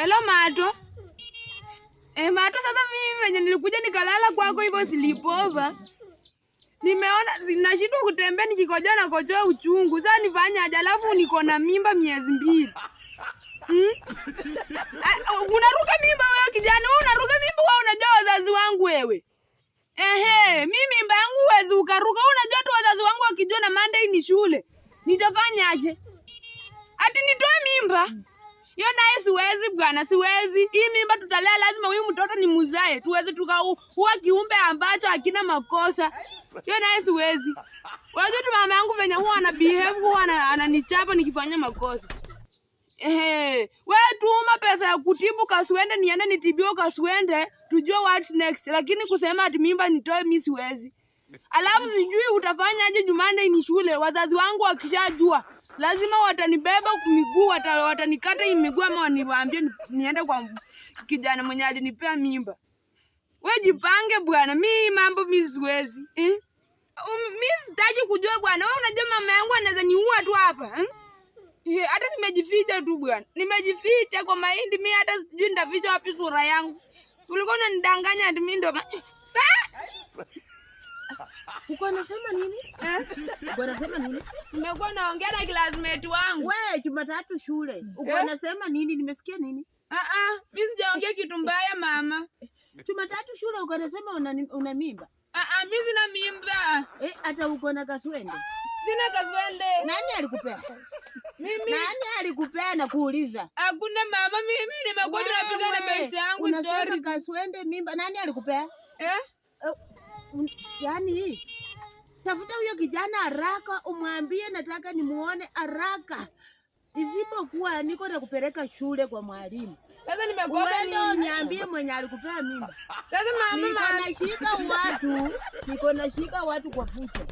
Hello Mato. Mato, sasa mimi venye nilikuja nikalala kwako hivyo sleepover. Nimeona nashindwa kutembea nikikojoa na kojoa uchungu. Sasa nifanye aje? Alafu niko na mimba miezi 2. Unaruka mimba wewe kijana, wewe unaruka mimba, wewe unajua wazazi wangu wewe. Mimi mimba yangu huwezi ukaruka. Unajua tu wazazi wangu wakijua na Monday ni shule. Nitafanya aje? Ati nitoe mimba? Yo naye siwezi bwana, siwezi. Hii mimba tutalea, lazima huyu mtoto ni muzae. Tuweze tukaua kiumbe ambacho hakina makosa. Yo naye siwezi. Unajua tu mama yangu venye huwa ana behave, huwa ananichapa nikifanya makosa. Wewe tuma pesa ya kutibu Kaswende, niende nitibio Kaswende, tujue what next. Lakini kusema ati mimba nitoe mimi siwezi. Alafu sijui utafanya aje Jumanne ni shule. Wazazi wangu wakishajua lazima watanibeba miguu, watanikata miguu ama waniwaambie niende kwa kijana mwenye alinipea mimba. Wewe jipange bwana, mimi mambo mimi siwezi. Mimi sitaki kujua bwana. Wewe unajua mama yangu anaweza niua tu hapa. Hata nimejificha tu bwana. Nimejificha kwa mahindi, mimi hata sijui nitaficha wapi sura yangu. Ulikuwa unanidanganya ati mimi ndo Uko unasema nini? Uko unasema nini? Nimekuwa naongea na classmate wangu. Wewe Jumatatu shule. Uko unasema nini? Nimesikia nini? Mimi sijaongea kitu mbaya mama. Jumatatu shule uko unasema una mimba? Mimi sina mimba. Hata uko na Kaswende? Sina Kaswende. Nani alikupea? Mimi. Nani alikupea na kuuliza? Hakuna mama, mimi nimekuwa tunapiga na best yangu story. Unasema Kaswende mimba, nani alikupea? Yaani tafuta huyo kijana haraka, umwambie nataka nimuone haraka. Isipokuwa niko na kupeleka shule kwa mwalimu. Sasa nimegoga nini? Niambie mwenye alikupea mimba. Sasa mama, niko nashika watu kwa fucho.